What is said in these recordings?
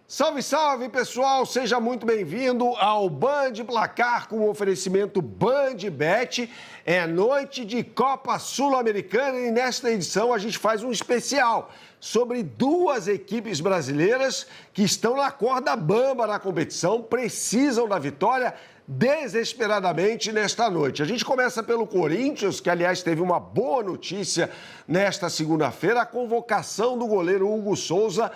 Salve, salve, pessoal! Seja muito bem-vindo ao Band Placar com o oferecimento BandBet. É noite de Copa Sul-Americana e nesta edição a gente faz um especial sobre duas equipes brasileiras que estão na corda bamba na competição, precisam da vitória desesperadamente nesta noite. A gente começa pelo Corinthians, que aliás teve uma boa notícia nesta segunda-feira, a convocação do goleiro Hugo Souza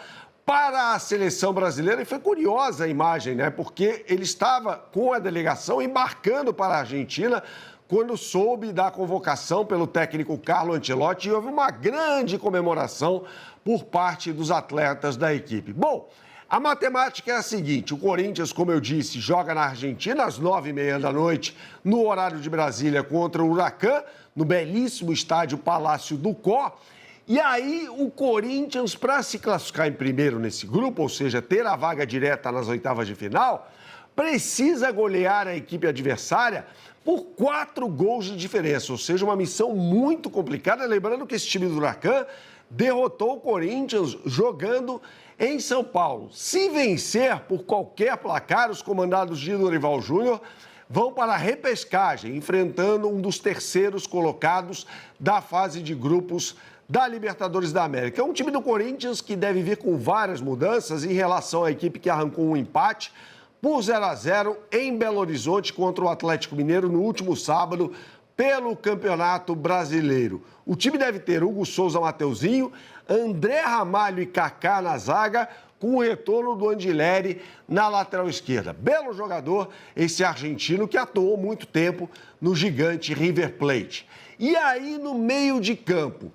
para a seleção brasileira. E foi curiosa a imagem, né? Porque ele estava com a delegação embarcando para a Argentina quando soube da convocação pelo técnico Carlo Ancelotti e houve uma grande comemoração por parte dos atletas da equipe. Bom, a matemática é a seguinte: o Corinthians, como eu disse, joga na Argentina às 9h30 da noite, no horário de Brasília, contra o Huracan, no belíssimo estádio Palácio do Có. E aí, o Corinthians, para se classificar em primeiro nesse grupo, ou seja, ter a vaga direta nas oitavas de final, precisa golear a equipe adversária por 4 gols de diferença, ou seja, uma missão muito complicada. Lembrando que esse time do Huracan derrotou o Corinthians jogando em São Paulo. Se vencer por qualquer placar, os comandados de Dorival Júnior vão para a repescagem, enfrentando um dos terceiros colocados da fase de grupos da Libertadores da América. É um time do Corinthians que deve vir com várias mudanças em relação à equipe que arrancou um empate por 0-0 em Belo Horizonte contra o Atlético Mineiro no último sábado pelo Campeonato Brasileiro. O time deve ter Hugo Souza, Mateuzinho, André Ramalho e Kaká na zaga, com o retorno do Andileri na lateral esquerda. Belo jogador, esse argentino que atuou muito tempo no gigante River Plate. E aí, no meio de campo,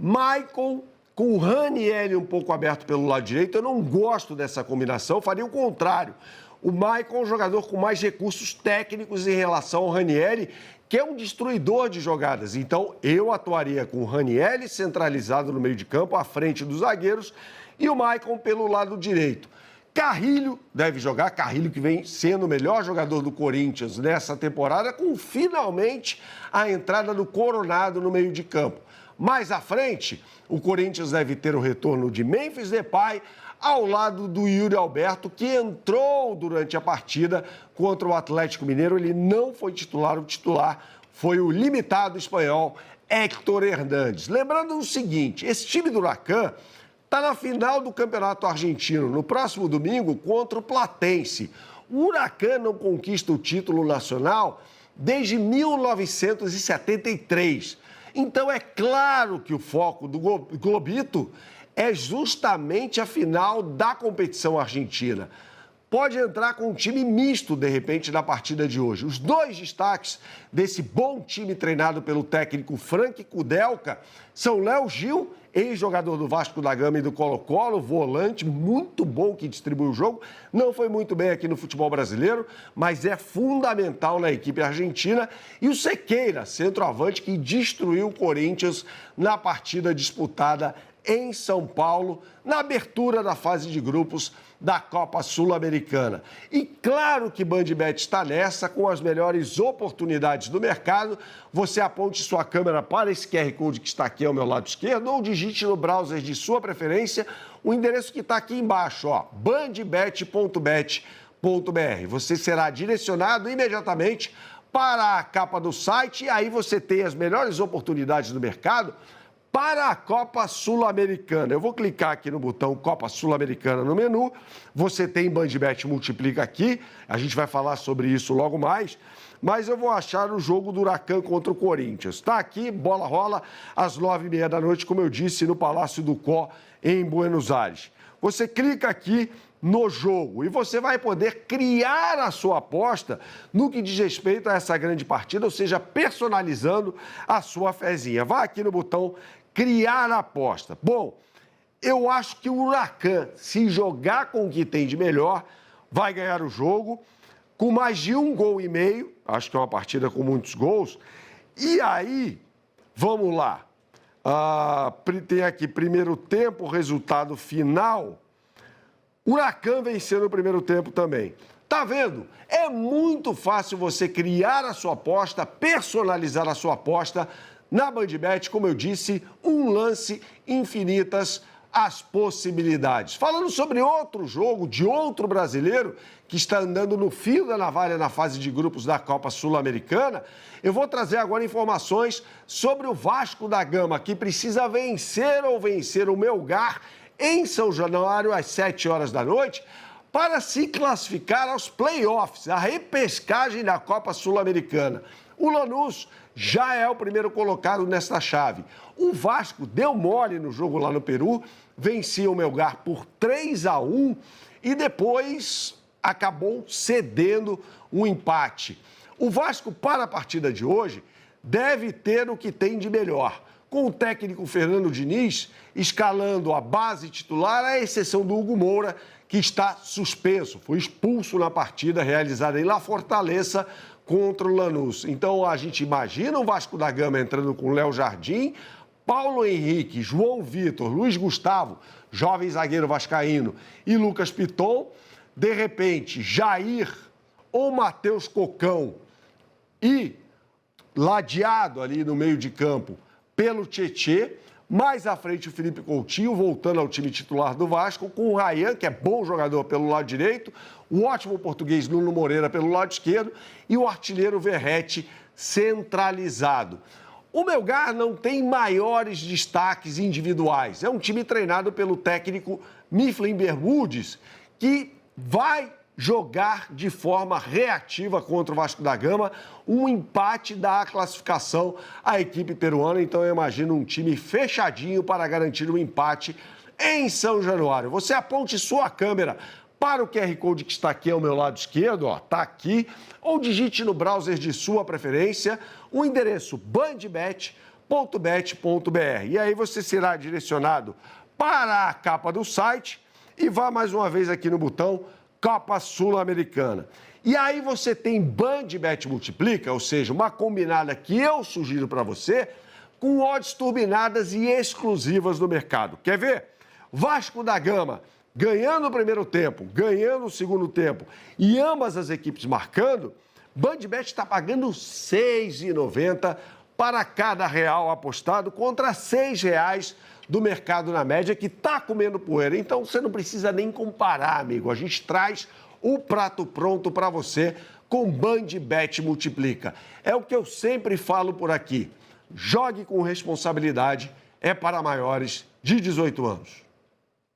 Maicon com o Ranieri um pouco aberto pelo lado direito. Eu não gosto dessa combinação, faria o contrário. O Maicon é um jogador com mais recursos técnicos em relação ao Ranieri, que é um destruidor de jogadas. Então, eu atuaria com o Ranieri centralizado no meio de campo, à frente dos zagueiros, e o Maicon pelo lado direito. Carrilho deve jogar, Carrilho que vem sendo o melhor jogador do Corinthians nessa temporada, com finalmente a entrada do Coronado no meio de campo. Mais à frente, o Corinthians deve ter o retorno de Memphis Depay ao lado do Yuri Alberto, que entrou durante a partida contra o Atlético Mineiro. Ele não foi titular, o titular foi o limitado espanhol Héctor Hernández. Lembrando o seguinte, esse time do Huracan está na final do Campeonato Argentino, no próximo domingo, contra o Platense. O Huracan não conquista o título nacional desde 1973. Então, é claro que o foco do Globito é justamente a final da competição argentina. Pode entrar com um time misto, de repente, na partida de hoje. Os dois destaques desse bom time treinado pelo técnico Frank Kudelka são Léo Gil, ex-jogador do Vasco da Gama e do Colo-Colo, volante muito bom que distribui o jogo. Não foi muito bem aqui no futebol brasileiro, mas é fundamental na equipe argentina. E o Sequeira, centroavante, que destruiu o Corinthians na partida disputada em São Paulo, na abertura da fase de grupos da Copa Sul-Americana. E claro que BandBet está nessa, com as melhores oportunidades do mercado. Você aponte sua câmera para esse QR Code que está aqui ao meu lado esquerdo ou digite no browser de sua preferência o endereço que está aqui embaixo, ó, bandbet.bet.br. Você será direcionado imediatamente para a capa do site e aí você tem as melhores oportunidades do mercado para a Copa Sul-Americana. Eu vou clicar aqui no botão Copa Sul-Americana no menu. Você tem BandBet Multiplica aqui. A gente vai falar sobre isso logo mais. Mas eu vou achar o jogo do Huracan contra o Corinthians. Está aqui, bola rola, às 9h30 da noite, como eu disse, no Palácio do Có, em Buenos Aires. Você clica aqui no jogo e você vai poder criar a sua aposta no que diz respeito a essa grande partida, ou seja, personalizando a sua fezinha. Vá aqui no botão criar a aposta. Bom, eu acho que o Huracan, se jogar com o que tem de melhor, vai ganhar o jogo com mais de 1,5 gols. Acho que é uma partida com muitos gols. E aí, vamos lá. Tem aqui primeiro tempo, resultado final. O Huracan venceu no primeiro tempo também. Tá vendo? É muito fácil você criar a sua aposta, personalizar a sua aposta na BandBet. Como eu disse, um lance, infinitas as possibilidades. Falando sobre outro jogo de outro brasileiro que está andando no fio da navalha na fase de grupos da Copa Sul-Americana, eu vou trazer agora informações sobre o Vasco da Gama, que precisa vencer o Melgar em São Januário às 7 horas da noite para se classificar aos playoffs, a repescagem da Copa Sul-Americana. O Lanús já é o primeiro colocado nesta chave. O Vasco deu mole no jogo lá no Peru, vencia o Melgar por 3-1 e depois acabou cedendo um empate. O Vasco, para a partida de hoje, deve ter o que tem de melhor, com o técnico Fernando Diniz escalando a base titular, à exceção do Hugo Moura, que está suspenso, foi expulso na partida realizada em La Fortaleza contra o Lanús. Então a gente imagina o Vasco da Gama entrando com Léo Jardim, Paulo Henrique, João Vitor, Luiz Gustavo, jovem zagueiro vascaíno, e Lucas Piton. De repente, Jair ou Matheus Cocão e ladeado ali no meio de campo pelo Tietê. Mais à frente, o Felipe Coutinho, voltando ao time titular do Vasco, com o Ryan, que é bom jogador pelo lado direito, o ótimo português Nuno Moreira pelo lado esquerdo e o artilheiro Verratti centralizado. O Melgar não tem maiores destaques individuais. É um time treinado pelo técnico Mifflin Bermudes, que vai jogar de forma reativa contra o Vasco da Gama. Um empate dá a classificação à equipe peruana, então eu imagino um time fechadinho para garantir um empate em São Januário. Você aponte sua câmera para o QR Code que está aqui ao meu lado esquerdo, ó, está aqui, ou digite no browser de sua preferência o endereço bandbet.bet.br. E aí você será direcionado para a capa do site e vá mais uma vez aqui no botão Copa Sul-Americana. E aí você tem BandBet Multiplica, ou seja, uma combinada que eu sugiro para você, com odds turbinadas e exclusivas no mercado. Quer ver? Vasco da Gama ganhando o primeiro tempo, ganhando o segundo tempo e ambas as equipes marcando, BandBet está pagando R$ 6,90 para cada real apostado contra R$ 6,00 do mercado na média, que está comendo poeira. Então, você não precisa nem comparar, amigo. A gente traz o prato pronto para você com BandBet Multiplica. É o que eu sempre falo por aqui. Jogue com responsabilidade. É para maiores de 18 anos.